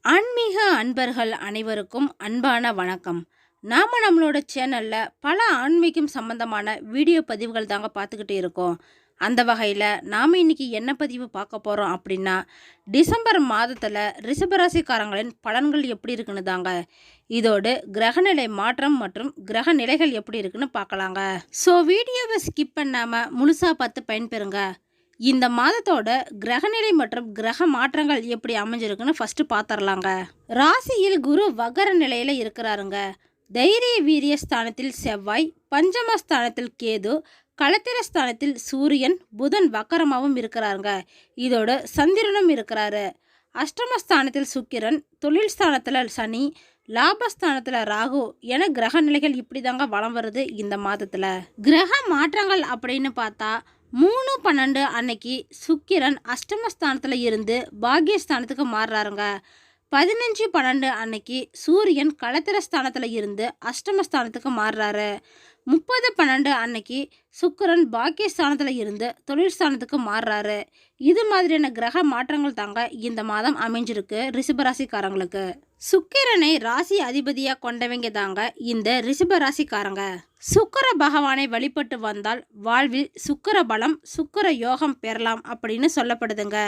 ஆன்மீக அன்பர்கள் அனைவருக்கும் அன்பான வணக்கம். நம்மளோட சேனலில் பல ஆன்மீகம் சம்பந்தமான வீடியோ பதிவுகள் தாங்க பார்த்துக்கிட்டு இருக்கோம். அந்த வகையில் நாம் இன்னைக்கு என்ன பதிவு பார்க்க போகிறோம் அப்படின்னா, டிசம்பர் மாதத்தில் ரிஷபராசிக்காரங்களின் பலன்கள் எப்படி இருக்குன்னு தாங்க. இதோடு கிரகநிலை மாற்றம் மற்றும் கிரக நிலைகள் எப்படி இருக்குன்னு பார்க்கலாங்க. ஸோ வீடியோவை ஸ்கிப் பண்ணாமல் முழுசாக பார்த்து பயன்பெறுங்க. இந்த மாதத்தோட கிரகநிலை மற்றும் கிரக மாற்றங்கள் எப்படி அமைஞ்சிருக்குன்னு ஃபர்ஸ்ட் பார்த்துடலாங்க. ராசியில் குரு வகர நிலையில இருக்கிறாருங்க. தைரிய வீரிய ஸ்தானத்தில் செவ்வாய், பஞ்சமஸ்தானத்தில் கேது, களத்திர ஸ்தானத்தில் சூரியன், புதன் வக்கரமாகவும் இருக்கிறாருங்க. இதோட சந்திரனும் இருக்கிறாரு. அஷ்டமஸ்தானத்தில் சுக்கிரன், தொழில் ஸ்தானத்தில் சனி, லாபஸ்தானத்தில் ராகு என கிரக நிலைகள் இப்படி தாங்க வலம் வருது இந்த மாதத்தில். கிரக மாற்றங்கள் அப்படின்னு பார்த்தா 3/12 அன்னைக்கு சுக்கிரன் அஷ்டமஸ்தானத்தில் இருந்து பாக்யஸ்தானத்துக்கு மாறுறாருங்க. 15/12 அன்னைக்கு சூரியன் களத்திர ஸ்தானத்தில் இருந்து அஷ்டமஸ்தானத்துக்கு மாறுறாரு. 30/12 அன்னைக்கு சுக்கிரன் பாக்கியஸ்தானத்தில் இருந்து தொழில் ஸ்தானத்துக்கு மாறுறாரு. இது மாதிரியான கிரக மாற்றங்கள் தாங்க இந்த மாதம் அமைஞ்சிருக்கு ரிஷபராசிக்காரங்களுக்கு. சுக்கிரனை ராசி அதிபதியாக கொண்டவங்க தாங்க இந்த ரிஷபராசிக்காரங்க. சுக்கிர பகவானை வழிபட்டு வந்தால் வாழ்வில் சுக்கிர பலம், சுக்கிர யோகம் பெறலாம் அப்படின்னு சொல்லப்படுதுங்க.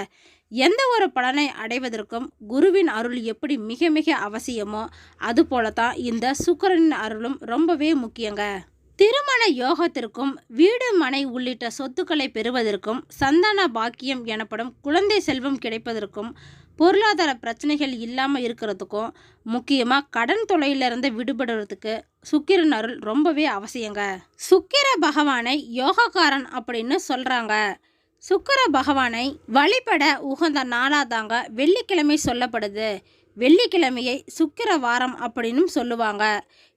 எந்த ஒரு பலனை அடைவதற்கும் குருவின் அருள் எப்படி மிக மிக அவசியமோ அது போலதான் இந்த சுக்கிரனின் அருளும் ரொம்பவே முக்கியங்க. திருமண யோகத்திற்கும் வீடு மனை உள்ளிட்ட சொத்துக்களை பெறுவதற்கும் சந்தான பாக்கியம் எனப்படும் குழந்தை செல்வம் கிடைப்பதற்கும் பொருளாதார பிரச்சனைகள் இல்லாமல் இருக்கிறதுக்கும் முக்கியமாக கடன் தொல்லையிலிருந்து விடுபடுறதுக்கு சுக்கிரன் அருள் ரொம்பவே அவசியங்க. சுக்கிர பகவானை யோகக்காரன் அப்படின்னு சொல்கிறாங்க. சுக்கிர பகவானை வழிபட உகந்த நாளாக தாங்க வெள்ளிக்கிழமை சொல்லப்படுது. வெள்ளிக்கிழமையை சுக்கிர வாரம் அப்படின்னு சொல்லுவாங்க.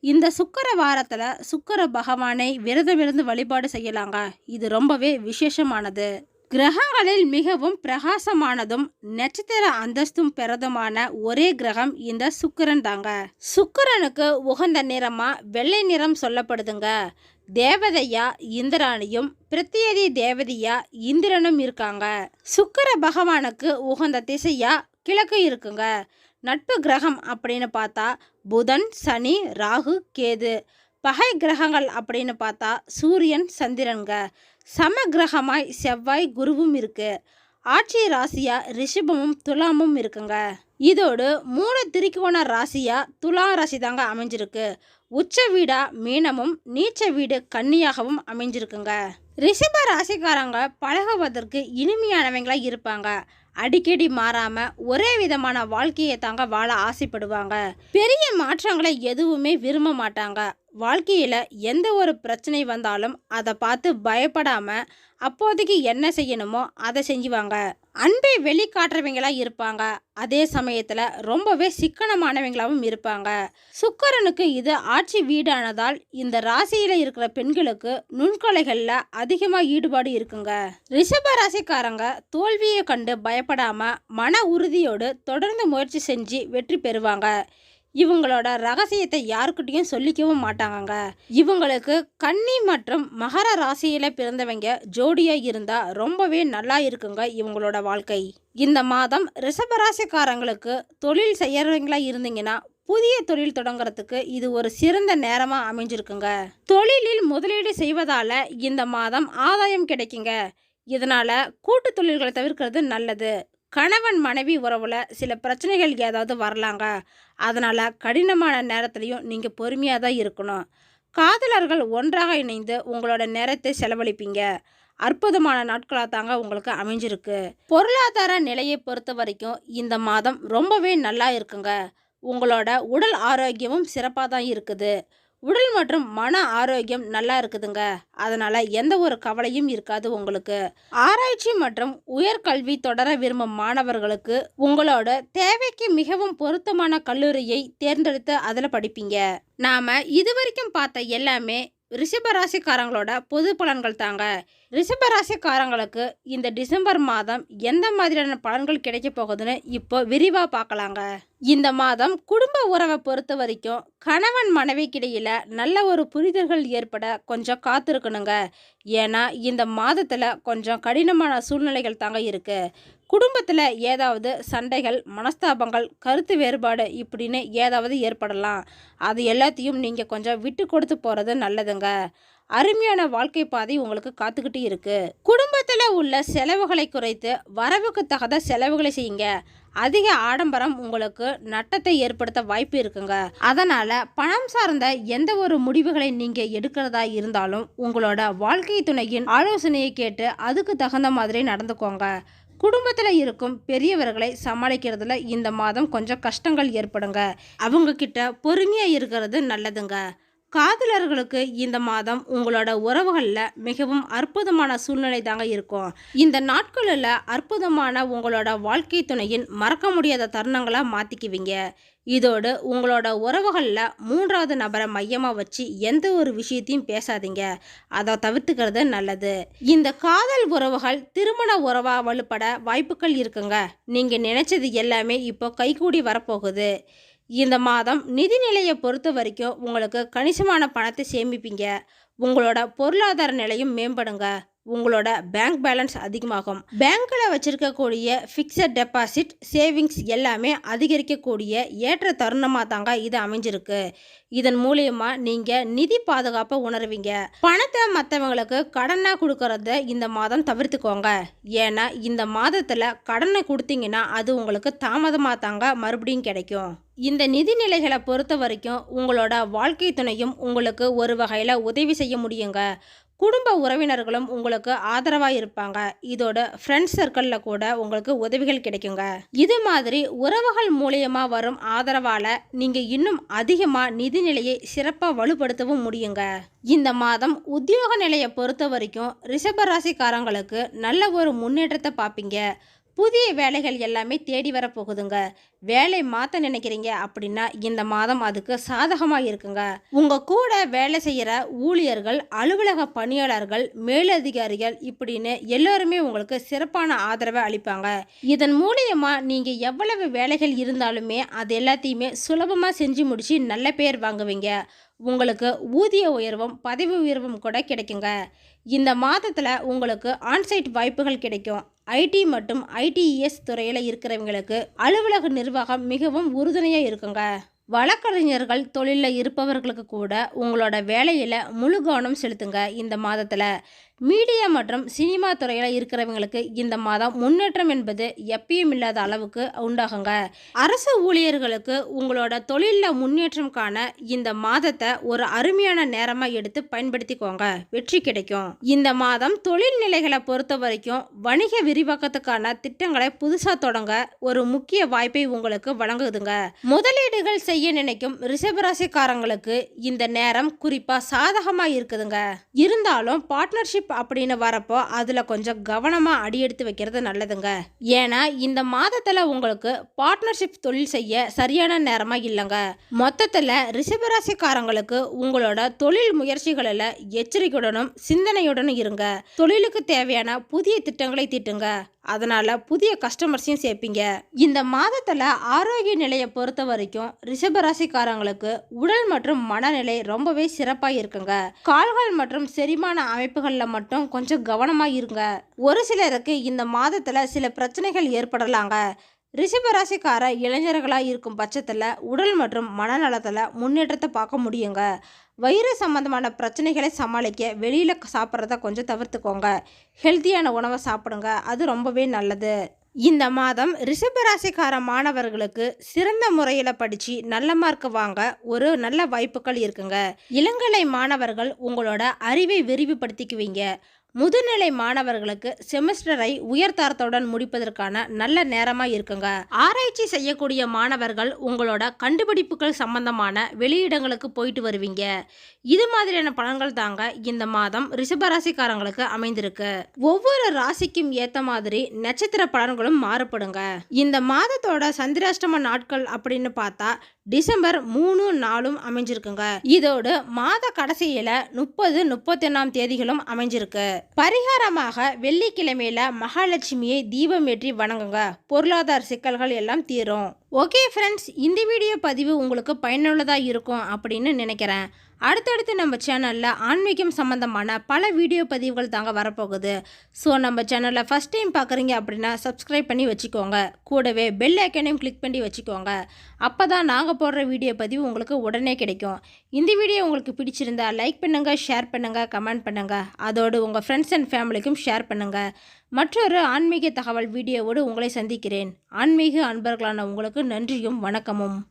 இந்த சுக்கிர வாரத்தில் சுக்கிர பகவானை விரதமிருந்து வழிபாடு செய்யலாங்க. இது ரொம்பவே விசேஷமானது. கிரகங்களில் மிகவும் பிரகாசமானதும் நட்சத்திர அந்தஸ்தும் பெறதுமான ஒரே கிரகம் இந்த சுக்கிரன் தாங்க. சுக்கிரனுக்கு உகந்த நிறமா வெள்ளை நிறம் சொல்லப்படுதுங்க. தேவதையா இந்திராணியும் பிரத்யேதி தேவதையா இந்திரனும் இருக்காங்க. சுக்கிர பகவானுக்கு உகந்த திசையா கிழக்கு இருக்குங்க. நட்பு கிரகம் அப்படின்னு பார்த்தா புதன், சனி, ராகு, கேது. பகை கிரகங்கள் அப்படின்னு பார்த்தா சூரியன், சந்திரன்க. சம கிரகமாய் செவ்வாய், குருவும் இருக்கு. ஆட்சி ராசியா ரிஷபமும் துலாமும் இருக்குங்க. இதோடு 3 திரிகோண ராசியா துலா ராசி தாங்க அமைஞ்சிருக்கு. உச்ச வீடா மீனமும் நீச்ச வீடு கன்னியாகவும் அமைஞ்சிருக்குங்க. ரிஷப ராசிக்காரங்க பழகுவதற்கு இனிமையானவங்களா இருப்பாங்க. அடிக்கடி மாறாம ஒரே விதமான வாழ்க்கையை தாங்க வாழ ஆசைப்படுவாங்க. பெரிய மாற்றங்களை எதுவுமே விரும்ப மாட்டாங்க. வாழ்க்கையில எந்த ஒரு பிரச்சனை வந்தாலும் அதை பார்த்து பயப்படாம அப்போதைக்கு என்ன செய்யணுமோ அதை செஞ்சுவாங்க. அன்பை வெளிக்காட்டுறவங்களா இருப்பாங்க. அதே சமயத்துல ரொம்பவே சிக்கனமானவங்களாவும் இருப்பாங்க. சுக்கிரனுக்கு இது ஆட்சி வீடானதால் இந்த ராசியில இருக்கிற பெண்களுக்கு நுண்கலைகள்ல அதிகமா ஈடுபாடு இருக்குங்க. ரிஷப ராசிக்காரங்க தோல்வியை கண்டு பயப்படாம மன உறுதியோடு தொடர்ந்து முயற்சி செஞ்சு வெற்றி பெறுவாங்க. இவங்களோட ரகசியத்தை யாருக்கிட்டையும் சொல்லிக்கவும் மாட்டாங்க. இவங்களுக்கு கன்னி மற்றும் மகர ராசியில பிறந்தவங்க ஜோடியா இருந்தா ரொம்பவே நல்லா இருக்குங்க இவங்களோட வாழ்க்கை. இந்த மாதம் ரிஷபராசிக்காரங்களுக்கு தொழில் செய்யறவங்களா இருந்தீங்கன்னா புதிய தொழில் தொடங்குறதுக்கு இது ஒரு சிறந்த நேரமா அமைஞ்சிருக்குங்க. தொழிலில் முதலீடு செய்வதால இந்த மாதம் ஆதாயம் கிடைக்குங்க. இதனால கூட்டு தொழில்களை தவிர்க்கிறது நல்லது. கணவன் மனைவி உறவுல சில பிரச்சனைகள் ஏதாவது வரலாங்க. அதனால கடினமான நேரத்திலையும் நீங்க பொறுமையாக தான் இருக்கணும். காதலர்கள் ஒன்றாக இணைந்து உங்களோட நேரத்தை செலவழிப்பீங்க. அற்புதமான நாட்களாக தாங்க உங்களுக்கு அமைஞ்சிருக்கு. பொருளாதார நிலையை பொறுத்த வரைக்கும் இந்த மாதம் ரொம்பவே நல்லா இருக்குங்க. உங்களோட உடல் ஆரோக்கியமும் சிறப்பாக தான் இருக்குது. உடல் மற்றும் மன ஆரோக்கியம் நல்லா இருக்குதுங்க. அதனால எந்த ஒரு கவலையும் இருக்காது உங்களுக்கு. ஆராய்ச்சி மற்றும் உயர்கல்வி தொடர விரும்பும் மாணவர்களுக்கு உங்களோட தேவைக்கு மிகவும் பொருத்தமான கல்லூரியை தேர்ந்தெடுத்து அதில் படிப்பீங்க. நாம இதுவரைக்கும் பார்த்த எல்லாமே ரிஷபராசிக்காரங்களோட பொது பலன்கள் தாங்க. ரிஷபராசிக்காரங்களுக்கு இந்த டிசம்பர் மாதம் எந்த மாதிரியான பலன்கள் கிடைக்க போகுதுன்னு இப்போ விரிவாக பார்க்கலாங்க. இந்த மாதம் குடும்ப உறவை பொறுத்த வரைக்கும் கணவன் மனைவிக்கிடையில நல்ல ஒரு புரிதல்கள் ஏற்பட கொஞ்சம் காத்திருக்கணுங்க. ஏன்னா இந்த மாதத்தில் கொஞ்சம் கடினமான சூழ்நிலைகள் தாங்க இருக்கு. குடும்பத்தில் ஏதாவது சண்டைகள், மனஸ்தாபங்கள், கருத்து வேறுபாடு இப்படின்னு ஏதாவது ஏற்படலாம். அது எல்லாத்தையும் நீங்கள் கொஞ்சம் விட்டு கொடுத்து போகிறது நல்லதுங்க. அருமையான வாழ்க்கை பாதை உங்களுக்கு காத்துக்கிட்டு இருக்கு. குடும்பத்தில் உள்ள செலவுகளை குறைத்து வரவுக்கு தகுந்த செலவுகளை செய்யுங்க. அதிக ஆடம்பரம் உங்களுக்கு நட்டத்தை ஏற்படுத்த வாய்ப்பு இருக்குங்க. அதனால பணம் சார்ந்த எந்த ஒரு முடிவுகளை நீங்க எடுக்கிறதா இருந்தாலும் உங்களோட வாழ்க்கை துணையின் ஆலோசனையை கேட்டு அதுக்கு தகுந்த மாதிரி நடந்துக்கோங்க. குடும்பத்தில் இருக்கும் பெரியவர்களை சமாளிக்கிறதுல இந்த மாதம் கொஞ்சம் கஷ்டங்கள் ஏற்படுங்க. அவங்க கிட்ட பொறுமையா இருக்கிறது நல்லதுங்க. காதலர்களுக்கு இந்த மாதம் உங்களோட உறவுகளில் மிகவும் அற்புதமான சூழ்நிலை தாங்க இருக்கும். இந்த நாட்களில் அற்புதமான உங்களோட வாழ்க்கை துணையின் மறக்க முடியாத தருணங்களாக மாற்றிக்குவீங்க. இதோடு உங்களோட உறவுகளில் மூன்றாவது நபரை மையமாக வச்சு எந்த ஒரு விஷயத்தையும் பேசாதீங்க. அதை தவிர்த்துக்கிறது நல்லது. இந்த காதல் உறவுகள் திருமண உறவாக வலுப்பட வாய்ப்புகள் இருக்குங்க. நீங்கள் நினைச்சது எல்லாமே இப்போ கைகூடி வரப்போகுது. இந்த மாதம் நிதிநிலையை பொறுத்த வரைக்கும் உங்களுக்கு கணிசமான பணத்தை சேமிப்பீங்க. உங்களோட பொருளாதார நிலையும் மேம்படுங்க. உங்களோட பேங்க் பேலன்ஸ் அதிகமாகும். பேங்க்கில் வச்சுருக்கக்கூடிய ஃபிக்ஸட் டெபாசிட், சேவிங்ஸ் எல்லாமே அதிகரிக்கக்கூடிய ஏற்ற தருணமாக தாங்க இது அமைஞ்சிருக்கு. இதன் மூலயமா நீங்கள் நிதி பாதுகாப்பை உணர்வீங்க. பணத்தை மற்றவங்களுக்கு கடனாக கொடுக்கறத இந்த மாதம் தவிர்த்துக்கோங்க. ஏன்னா இந்த மாதத்தில் கடனை கொடுத்தீங்கன்னா அது உங்களுக்கு தாமதமாக தாங்க மறுபடியும் கிடைக்கும். இந்த நிதிநிலைகளை பொறுத்த வரைக்கும் உங்களோட வாழ்க்கை துணையும் உங்களுக்கு ஒரு வகையில் உதவி செய்ய முடியுங்க. குடும்ப உறவினர்களும் உங்களுக்கு ஆதரவாக இருப்பாங்க. இதோட ஃப்ரெண்ட்ஸ் சர்க்கிளில் கூட உங்களுக்கு உதவிகள் கிடைக்குங்க. இது மாதிரி உறவுகள் மூலியமாக வரும் ஆதரவால் நீங்கள் இன்னும் அதிகமாக நிதிநிலையை சிறப்பாக வலுப்படுத்தவும் முடியுங்க. இந்த மாதம் உத்தியோக நிலையை பொறுத்த வரைக்கும் ரிஷபராசிக்காரங்களுக்கு நல்ல ஒரு முன்னேற்றத்தை பார்ப்பீங்க. புதிய வேலைகள் எல்லாமே தேடி வரப்போகுதுங்க. வேலை மாற்ற நினைக்கிறீங்க அப்படின்னா இந்த மாதம் அதுக்கு சாதகமாக இருக்குங்க. உங்கள் கூட வேலை செய்கிற ஊழியர்கள், அலுவலக பணியாளர்கள், மேலதிகாரிகள் இப்படின்னு எல்லோருமே உங்களுக்கு சிறப்பான ஆதரவை அளிப்பாங்க. இதன் மூலியமாக நீங்கள் எவ்வளவு வேலைகள் இருந்தாலுமே அது எல்லாத்தையுமே சுலபமாக செஞ்சு முடித்து நல்ல பேர் வாங்குவீங்க. உங்களுக்கு ஊதிய உயர்வும் பதவி உயர்வும் கூட கிடைக்குங்க. இந்த மாதத்தில் உங்களுக்கு ஆன்சைட் வாய்ப்புகள் கிடைக்கும். ஐடி மற்றும் ஐடிஇஎஸ் துறையில் இருக்கிறவங்களுக்கு அலுவலக நிர்வாகம் மிகவும் உறுதுணையாக இருக்குங்க. வழக்கறிஞர்கள் தொழிலில் இருப்பவர்களுக்கு கூட உங்களோட வேலையில் முழு கவனம் செலுத்துங்க. இந்த மாதத்தில் மீடியா மற்றும் சினிமா துறையில் இருக்கிறவங்களுக்கு இந்த மாதம் முன்னேற்றம் என்பது எப்பயும் இல்லாத அளவுக்கு உண்டாகுங்க. அரசு ஊழியர்களுக்கு உங்களோட தொழிலில் முன்னேற்றம் காண இந்த மாதத்தை ஒரு அருமையான நேரமாக எடுத்து பயன்படுத்திக்கோங்க. வெற்றி கிடைக்கும். இந்த மாதம் தொழில் நிலைகளை பொறுத்த வரைக்கும் வணிக விரிவாக்கத்துக்கான திட்டங்களை புதுசாக தொடங்க ஒரு முக்கிய வாய்ப்பை உங்களுக்கு வழங்குதுங்க. முதலீடுகள் செய்ய நினைக்கும் ரிஷபராசிக்காரங்களுக்கு இந்த நேரம் குறிப்பாக சாதகமாக இருக்குதுங்க. இருந்தாலும் பார்ட்னர்ஷிப் அப்படின்னு வரப்போ அதில் கொஞ்சம் கவனமாக அடி எடுத்து வைக்கிறது நல்லதுங்க. ஏன்னா இந்த மாதத்தில் உங்களுக்கு பார்ட்னர்ஷிப் தொழில் செய்ய சரியான நேரமாக இல்லைங்க. மொத்தத்தில் ரிஷபராசிக்காரங்களுக்கு உங்களோட தொழில் முயற்சிகளில் எச்சரிக்கையுடனும் சிந்தனையுடனும் இருங்க. தொழிலுக்கு தேவையான புதிய திட்டங்களை தீட்டுங்க. அதனால் புதிய கஸ்டமர்ஸையும் சேர்ப்பீங்க. இந்த மாதத்தில் ஆரோக்கிய நிலையை பொறுத்த வரைக்கும் ரிஷபராசிக்காரங்களுக்கு உடல் மற்றும் மனநிலை ரொம்பவே சிறப்பாக இருக்குங்க. கால்கள் மற்றும் செரிமான அமைப்புகளில் மட்டும் கொஞ்சம் கவனமாக இருங்க. ஒரு சிலருக்கு இந்த மாதத்தில் சில பிரச்சனைகள் ஏற்படலாங்க. ரிஷபராசிக்கார இளைஞர்களாக இருக்கும் பட்சத்தில் உடல் மற்றும் மனநலத்தில் முன்னேற்றத்தை பார்க்க முடியுங்க. வயிறு சம்பந்தமான பிரச்சனைகளை சமாளிக்க வெளியில் சாப்பிட்றத கொஞ்சம் தவிர்த்துக்கோங்க. ஹெல்த்தியான உணவை சாப்பிடுங்க. அது ரொம்பவே நல்லது. இந்த மாதம் ரிஷபராசிக்கார மாணவர்களுக்கு சிறந்த முறையில் படித்து நல்ல மார்க் வாங்க ஒரு நல்ல வாய்ப்புகள் இருக்குங்க. இளங்கலை மாணவர்கள் உங்களோட அறிவை விரிவுபடுத்திக்குவீங்க. முதுநிலை மாணவர்களுக்கு செமஸ்டரை உயர்தரத்துடன் முடிப்பதற்கான நல்ல நேரமாக இருக்குங்க. ஆராய்ச்சி செய்யக்கூடிய மாணவர்கள் உங்களோட கண்டுபிடிப்புகள் சம்பந்தமான வெளியிடங்களுக்கு போயிட்டு வருவீங்க. இது மாதிரியான பலன்கள் தாங்க இந்த மாதம் ரிஷபராசிக்காரங்களுக்கு அமைந்திருக்கு. ஒவ்வொரு ராசிக்கும் ஏற்ற மாதிரி நட்சத்திர பலன்களும் மாறுபடுங்க. இந்த மாதத்தோட சந்திராஷ்டம நாட்கள் அப்படின்னு பார்த்தா டிசம்பர் 3, 4 அமைஞ்சிருக்குங்க. இதோடு மாத கடைசியில 30, 31 தேதிகளும் அமைஞ்சிருக்கு. பரிகாரமாக வெள்ளிக்கிழமையில மகாலட்சுமியை தீபம் ஏற்றி வணங்குங்க. பொருளாதார சிக்கல்கள் எல்லாம் தீரும். ஓகே ஃப்ரெண்ட்ஸ், இந்த வீடியோ பதிவு உங்களுக்கு பயனுள்ளதாக இருக்கும் அப்படின்னு நினைக்கிறேன். அடுத்தடுத்து நம்ம சேனலில் ஆன்மீகம் சம்மந்தமான பல வீடியோ பதிவுகள் தாங்க வரப்போகுது. ஸோ நம்ம சேனலில் ஃபஸ்ட் டைம் பார்க்குறீங்க அப்படின்னா சப்ஸ்கிரைப் பண்ணி வச்சுக்கோங்க. கூடவே பெல் ஐக்கனையும் கிளிக் பண்ணி வச்சுக்கோங்க. அப்போ தான் நாங்கள் போடுற வீடியோ பதிவு உங்களுக்கு உடனே கிடைக்கும். இந்த வீடியோ உங்களுக்கு பிடிச்சிருந்தா லைக் பண்ணுங்கள், ஷேர் பண்ணுங்கள், கமெண்ட் பண்ணுங்கள். அதோடு உங்கள் ஃப்ரெண்ட்ஸ் அண்ட் ஃபேமிலிக்கும் ஷேர் பண்ணுங்கள். மற்றொரு ஆன்மீக தகவல் வீடியோவோடு உங்களை சந்திக்கிறேன். ஆன்மீக அன்பர்களான உங்களுக்கு நன்றியும் வணக்கமும்.